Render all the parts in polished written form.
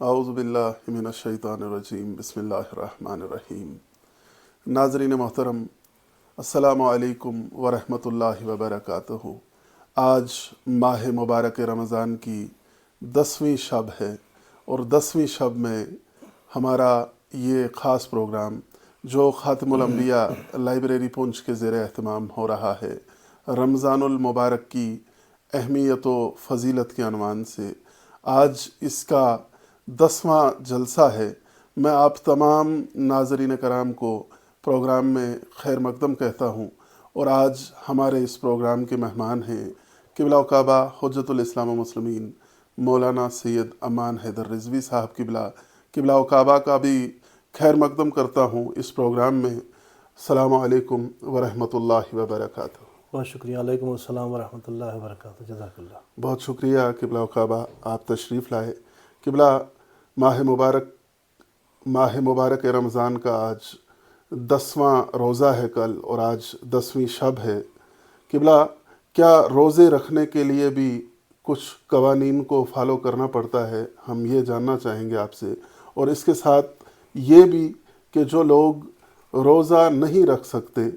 اعوذ باللہ من الشیطان الرجیم، بسم اللہ الرحمن الرحیم۔ ناظرین محترم، السلام علیکم ورحمۃ اللہ وبرکاتہ۔ آج ماہ مبارک رمضان کی 10ویں شب ہے، اور 10ویں شب میں ہمارا یہ خاص پروگرام جو خاتم الانبیاء لائبریری پونچھ کے زیر اہتمام ہو رہا ہے، رمضان المبارک کی اہمیت و فضیلت کے عنوان سے، آج اس کا 10واں جلسہ ہے۔ میں آپ تمام ناظرین کرام کو پروگرام میں خیر مقدم کہتا ہوں، اور آج ہمارے اس پروگرام کے مہمان ہیں قبلہ و کعبہ حجت الاسلام و مسلمین مولانا سید امان حیدر رضوی صاحب قبلہ و کعبہ کا بھی خیر مقدم کرتا ہوں اس پروگرام میں۔ السلام علیکم ورحمۃ اللہ وبرکاتہ۔ بہت شکریہ۔ علیکم السلام ورحمۃ اللہ وبرکاتہ۔ جزاک اللہ۔ بہت شکریہ قبلہ و کعبہ، آپ تشریف لائے۔ قبلہ، ماہ مبارک رمضان کا آج 10واں روزہ ہے کل، اور آج 10ویں شب ہے۔ قبلہ، کیا روزے رکھنے کے لیے بھی کچھ قوانین کو فالو کرنا پڑتا ہے؟ ہم یہ جاننا چاہیں گے آپ سے، اور اس کے ساتھ یہ بھی کہ جو لوگ روزہ نہیں رکھ سکتے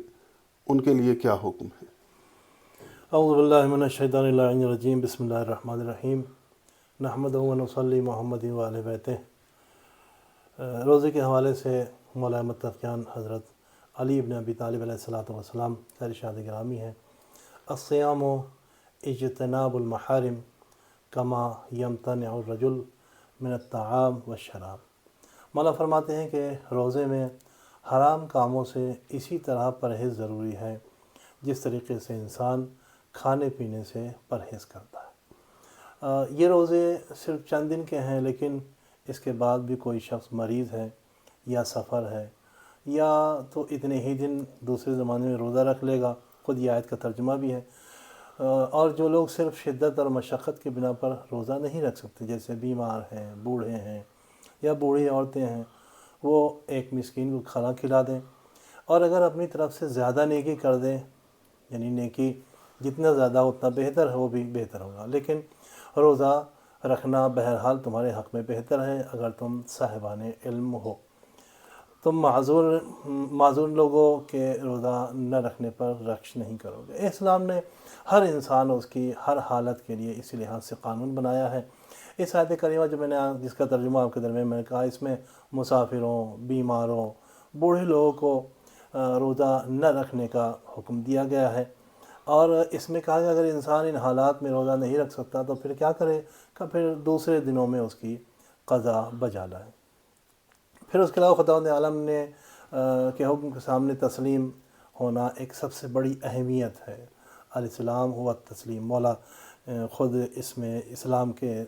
ان کے لیے کیا حکم ہے؟ اعوذ باللہ من الشیطان اللعین الرجیم، بسم اللہ الرحمن الرحیم، نحمدہ و نصلی محمد و آلہ بیتہ۔ روزے کے حوالے سے مولا متقیان حضرت علی بن ابی طالب علیہ الصلوۃ والسلام کا ارشاد گرامی ہے، الصیام اجتناب المحارم کما یمتنع الرجل من الطعام والشراب۔ مولا فرماتے ہیں کہ روزے میں حرام کاموں سے اسی طرح پرہیز ضروری ہے جس طریقے سے انسان کھانے پینے سے پرہیز کرتا ہے۔ یہ روزے صرف چند دن کے ہیں، لیکن اس کے بعد بھی کوئی شخص مریض ہے یا سفر ہے یا تو اتنے ہی دن دوسرے زمانے میں روزہ رکھ لے گا، خود یہ آیت کا ترجمہ بھی ہے۔ اور جو لوگ صرف شدت اور مشقت کی بنا پر روزہ نہیں رکھ سکتے، جیسے بیمار ہیں، بوڑھے ہیں یا بوڑھی عورتیں ہیں، وہ ایک مسکین کو کھانا کھلا دیں، اور اگر اپنی طرف سے زیادہ نیکی کر دیں، یعنی نیکی جتنا زیادہ اتنا بہتر ہے، وہ بھی بہتر ہوگا۔ لیکن روزہ رکھنا بہرحال تمہارے حق میں بہتر ہے اگر تم صاحبان علم ہو۔ تم معذور لوگوں کے روزہ نہ رکھنے پر رکش نہیں کرو گے۔ اسلام نے ہر انسان اس کی ہر حالت کے لیے اسی لحاظ سے قانون بنایا ہے۔ اس آیت کریمہ جو میں نے جس کا ترجمہ آپ کے درمیان میں نے کہا، اس میں مسافروں، بیماروں، بوڑھے لوگوں کو روزہ نہ رکھنے کا حکم دیا گیا ہے، اور اس میں کہا کہ اگر انسان ان حالات میں روزہ نہیں رکھ سکتا تو پھر کیا کرے؟ کہ پھر دوسرے دنوں میں اس کی قضا بجا لائے۔ پھر اس کے علاوہ خداوند عالم نے کے حکم کے سامنے تسلیم ہونا ایک سب سے بڑی اہمیت ہے۔ الاسلام ہوا تسلیم۔ مولا خود اس میں اسلام کے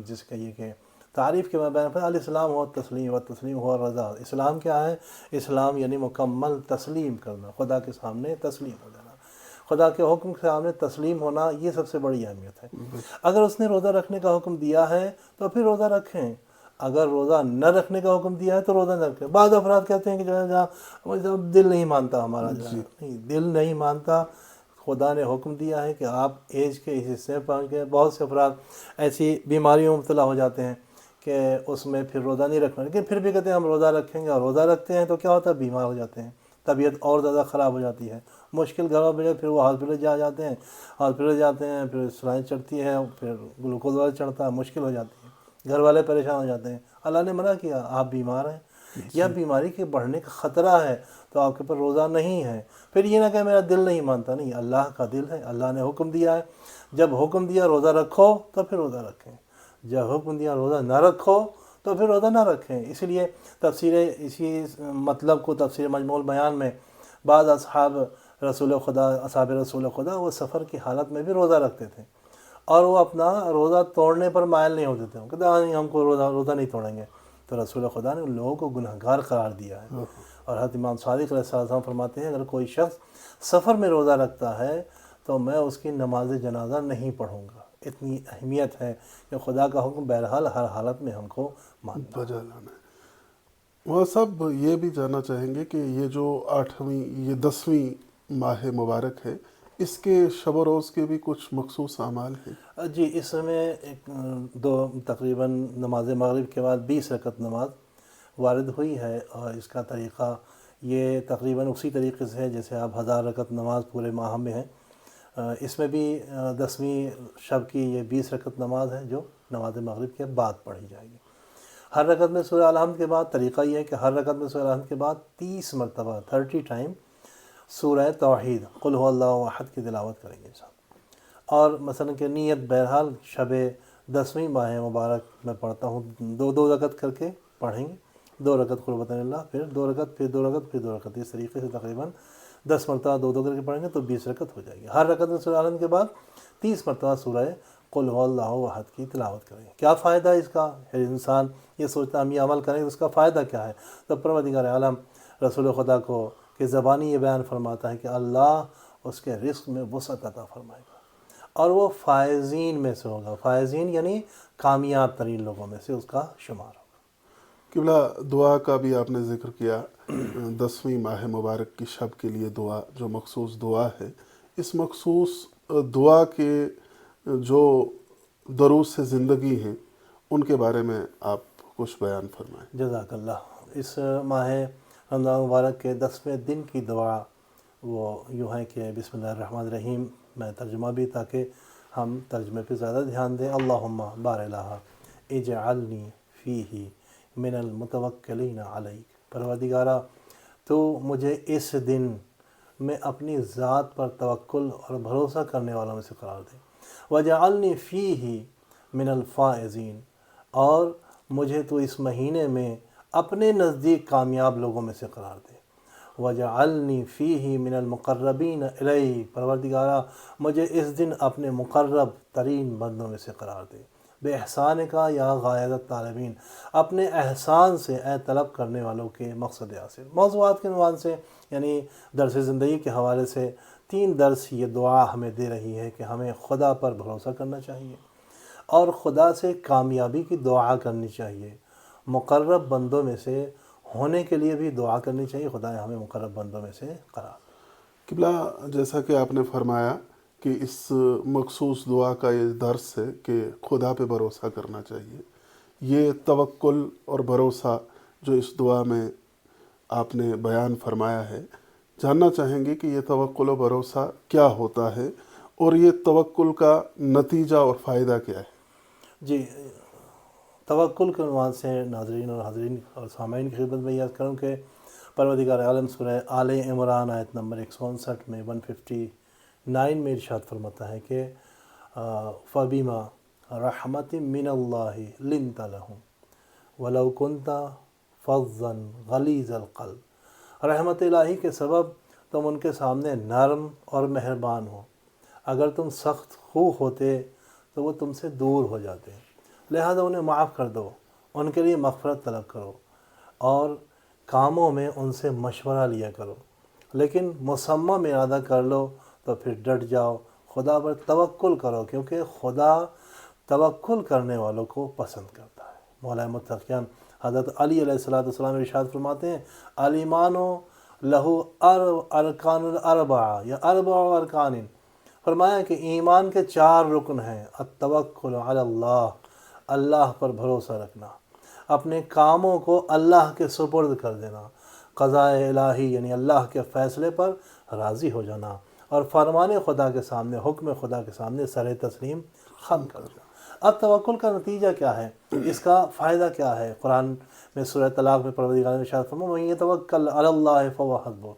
جس کا یہ کہ تعریف کے بیان پر الاسلام ہوا تسلیم و تسلیم ہوا رضا۔ اسلام کیا ہے؟ اسلام یعنی مکمل تسلیم کرنا، خدا کے سامنے تسلیم ہو جانا، خدا کے حکم کے سامنے تسلیم ہونا، یہ سب سے بڑی اہمیت ہے۔ اگر اس نے روزہ رکھنے کا حکم دیا ہے تو پھر روزہ رکھیں، اگر روزہ نہ رکھنے کا حکم دیا ہے تو روزہ نہ رکھیں۔ بعض افراد کہتے ہیں کہ جو ہے جہاں دل نہیں مانتا ہمارا، نہیں، دل نہیں مانتا۔ خدا نے حکم دیا ہے کہ آپ ایج کے اس حصے میں پہنچ گئے۔ بہت سے افراد ایسی بیماریوں میں مبتلا ہو جاتے ہیں کہ اس میں پھر روزہ نہیں رکھنا، لیکن پھر بھی کہتے ہیں ہم روزہ رکھیں گے، اور روزہ رکھتے ہیں تو کیا ہوتا ہے؟ بیمار ہو جاتے ہیں، طبیعت اور زیادہ خراب ہو جاتی ہے، مشکل گھروں میں پھر وہ ہاسپٹل جاتے ہیں، پھر سلائیں چڑھتی ہے، پھر گلوکوز والا چڑھتا ہے، مشکل ہو جاتی ہے، گھر والے پریشان ہو جاتے ہیں۔ اللہ نے منع کیا، آپ بیمار ہیں یا بیماری کے بڑھنے کا خطرہ ہے تو آپ کے پر روزہ نہیں ہے۔ پھر یہ نہ کہ میرا دل نہیں مانتا، نہیں، اللہ کا دل ہے، اللہ نے حکم دیا ہے۔ جب حکم دیا روزہ رکھو تو پھر روزہ رکھیں، جب حکم دیا روزہ نہ رکھو تو پھر روزہ نہ رکھیں۔ اسی لیے اسی مطلب کو تفسیر مجموع البیان میں بعض اصحاب رسول خدا وہ سفر کی حالت میں بھی روزہ رکھتے تھے، اور وہ اپنا روزہ توڑنے پر مائل نہیں ہوتے تھے، کہتے ہیں ہم کو روزہ نہیں توڑیں گے، تو رسول خدا نے ان لوگوں کو گنہگار قرار دیا ہے۔ اور حضرت امام صادق علیہ السلام فرماتے ہیں اگر کوئی شخص سفر میں روزہ رکھتا ہے تو میں اس کی نماز جنازہ نہیں پڑھوں گا۔ اتنی اہمیت ہے کہ خدا کا حکم بہرحال ہر حالت میں ہم کو ماننا بجا لانا ہے۔ وہ سب یہ بھی جاننا چاہیں گے کہ یہ جو 10ویں ماہ مبارک ہے، اس کے شب و روز کے بھی کچھ مخصوص اعمال ہیں؟ جی، اس میں ایک تقریباً نماز مغرب کے بعد 20 رکعت نماز وارد ہوئی ہے، اور اس کا طریقہ یہ تقریباً اسی طریقے سے ہے جیسے آپ 1000 رکعت نماز پورے ماہ میں ہے۔ اس میں بھی 10ویں شب کی یہ 20 رکعت نماز ہے جو نماز مغرب کے بعد پڑھی جائے گی۔ ہر رکعت میں سورہ الحمد کے بعد طریقہ یہ ہے کہ ہر رکعت میں سورہ الحمد کے بعد 30 مرتبہ 30 ٹائم سورہ توحید قل هو اللہ احد کی تلاوت کریں گے انسان۔ اور مثلا کہ نیت بہرحال شب 10ویں ماہ مبارک میں پڑھتا ہوں، دو رکعت کر کے پڑھیں گے، 2 رکعت قربۃ اللہ، پھر 2 رکعت، پھر 2 رکعت، پھر 2 رکعت، اس طریقے سے تقریباً 10 مرتبہ 2 کر کے پڑھیں گے تو 20 رکعت ہو جائے گی۔ ہر رکعت میں سورہ الحمد کے بعد 30 مرتبہ سورہ قل هو اللہ احد کی تلاوت کریں گے۔ کیا فائدہ ہے اس کا؟ انسان یہ سوچتا ہم یہ عمل کریں تو اس کا فائدہ کیا ہے؟ تو پروردگار عالم رسول خدا کو کہ زبانی یہ بیان فرماتا ہے کہ اللہ اس کے رزق میں وسعت عطا فرمائے گا، اور وہ فائزین میں سے ہوگا۔ فائزین یعنی کامیاب ترین لوگوں میں سے اس کا شمار ہوگا۔ قبلہ دعا کا بھی آپ نے ذکر کیا، 10ویں ماہ مبارک کی شب کے لیے دعا جو مخصوص دعا ہے، اس مخصوص دعا کے جو دروس زندگی ہیں ان کے بارے میں آپ کچھ بیان فرمائیں۔ جزاک اللہ۔ اس ماہ رمضان مبارک کے 10ویں دن کی دعا وہ یوں ہے کہ بسم اللہ الرحمن الرحیم، میں ترجمہ بھی تاکہ ہم ترجمے پہ زیادہ دھیان دیں۔ اللہم بار الہ اجعلنی فیہ من المتوکلین علیک، پروردگارہ تو مجھے اس دن میں اپنی ذات پر توکل اور بھروسہ کرنے والوں میں سے قرار دے۔ وجعلنی فیہ من الفائزین، اور مجھے تو اس مہینے میں اپنے نزدیک کامیاب لوگوں میں سے قرار دے۔ وجعلنی فیہ من المقربین الیک، پروردگارہ مجھے اس دن اپنے مقرب ترین بندوں میں سے قرار دے۔ بے احسان کا یا غایت طالبین، اپنے احسان سے اے طلب کرنے والوں کے مقصد حاصل۔ موضوعات کے عنوان سے یعنی درس زندگی کے حوالے سے 3 درس یہ دعا ہمیں دے رہی ہے کہ ہمیں خدا پر بھروسہ کرنا چاہیے، اور خدا سے کامیابی کی دعا کرنی چاہیے، مقرب بندوں میں سے ہونے کے لیے بھی دعا کرنی چاہیے، خدا ہمیں مقرب بندوں میں سے قرار دے۔ قبلہ جیسا کہ آپ نے فرمایا کہ اس مخصوص دعا کا یہ درس ہے کہ خدا پہ بھروسہ کرنا چاہیے، یہ توکل اور بھروسہ جو اس دعا میں آپ نے بیان فرمایا ہے، جاننا چاہیں گے کہ یہ توکل و بھروسہ کیا ہوتا ہے، اور یہ توکل کا نتیجہ اور فائدہ کیا ہے؟ جی، توکل کے عنوان سے ناظرین اور حاضرین اور سامعین کی خدمت میں یاد کروں کہ پروردگار عالم سورہ آل عمران آیت نمبر 159 میں 159 میں ارشاد فرماتا ہے کہ فَبِمَا رَحْمَةٍ مِّنَ اللَّهِ لِنْتَ لَهُمْ وَلَوْ كُنْتَ فَظًّا غَلِيظَ الْقَلْبِ، رحمت الہی کے سبب تم ان کے سامنے نرم اور مہربان ہو، اگر تم سخت خو ہوتے تو وہ تم سے دور ہو جاتے، لہذا انہیں معاف کر دو، ان کے لیے مغفرت طلب کرو، اور کاموں میں ان سے مشورہ لیا کرو، لیکن مصمم ارادہ کر لو تو پھر ڈٹ جاؤ، خدا پر توکل کرو، کیونکہ خدا توکل کرنے والوں کو پسند کرتا ہے۔ مولا متقیان حضرت علی علیہ السلام ارشاد فرماتے ہیں الایمانُ لہو ارکان الاربعہ یا اربع ارکان، فرمایا کہ ایمان کے 4 رکن ہیں، التوکل علی اللہ، اللہ پر بھروسہ رکھنا، اپنے کاموں کو اللہ کے سپرد کر دینا، قضاء الہی یعنی اللہ کے فیصلے پر راضی ہو جانا، اور فرمان خدا کے سامنے، حکم خدا کے سامنے سر تسلیم خم کر دینا۔ اب توکل کا نتیجہ کیا ہے، اس کا فائدہ کیا ہے؟ قرآن میں سورہ طلاق میں پروردگار نے ارشاد فرمایا وَمَن يَتَوَكَّلْ عَلَى اللَّهِ فَهُوَ حَسْبُهُ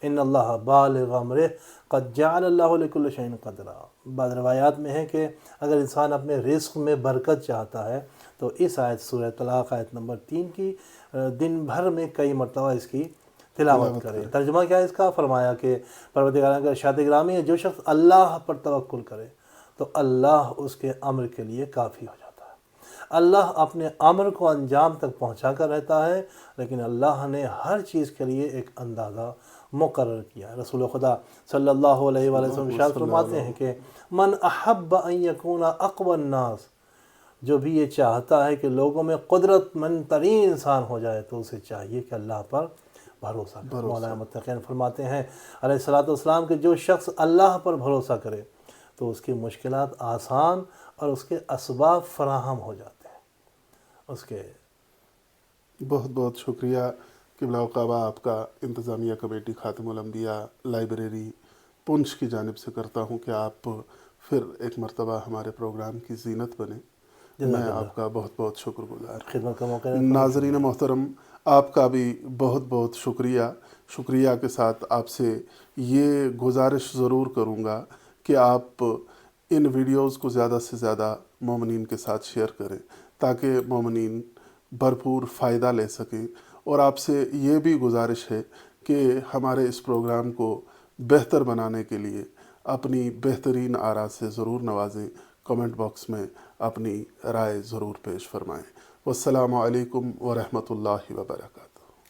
إِنَّ اللَّهَ بَالِغُ أَمْرِهِ قَدْ جَعَلَ اللَّهُ لِكُلِّ شَيْءٍ قَدْرًا۔ بعض روایات میں ہے کہ اگر انسان اپنے رزق میں برکت چاہتا ہے تو اس آیت سورہ طلاق آیت نمبر 3 کی دن بھر میں کئی مرتبہ اس کی تلاوت کرے۔ ترجمہ کیا ہے اس کا؟ فرمایا کہ پروردگار کا ارشاد گرامی ہے جو شخص اللہ پر توکل کرے تو اللہ اس کے امر کے لیے کافی ہو جاتا ہے۔ اللہ اپنے امر کو انجام تک پہنچا کر رہتا ہے، لیکن اللہ نے ہر چیز کے لیے ایک اندازہ مقرر کیا ہے۔ رسول خدا صلی اللہ علیہ وآلہ وسلم ارشاد فرماتے ہیں کہ من احب ان یکون اقوی الناس، جو بھی یہ چاہتا ہے کہ لوگوں میں قدرت مند ترین انسان ہو جائے تو اسے چاہیے کہ اللہ پر بھروسہ کرے۔ مولا متقین فرماتے ہیں علیہ الصلوۃ والسلام کہ جو شخص اللہ پر بھروسہ کرے تو اس کی مشکلات آسان اور اس کے اسباب فراہم ہو جاتے ہیں۔ اس کے بہت بہت شکریہ قبلہ کعبہ آپ کا انتظامیہ کمیٹی خاتم الانبیاء لائبریری پنچ کی جانب سے کرتا ہوں کہ آپ پھر ایک مرتبہ ہمارے پروگرام کی زینت بنے۔ میں آپ کا بہت بہت شکر گزار ہوں۔ خدمت کا موقع ناظرین محترم، آپ کا بھی بہت بہت شکریہ کے ساتھ آپ سے یہ گزارش ضرور کروں گا کہ آپ ان ویڈیوز کو زیادہ سے زیادہ مومنین کے ساتھ شیئر کریں تاکہ مومنین بھرپور فائدہ لے سکیں، اور آپ سے یہ بھی گزارش ہے کہ ہمارے اس پروگرام کو بہتر بنانے کے لیے اپنی بہترین آراء سے ضرور نوازیں، کمنٹ باکس میں اپنی رائے ضرور پیش فرمائیں۔ والسلام علیکم ورحمۃ اللہ وبرکاتہ۔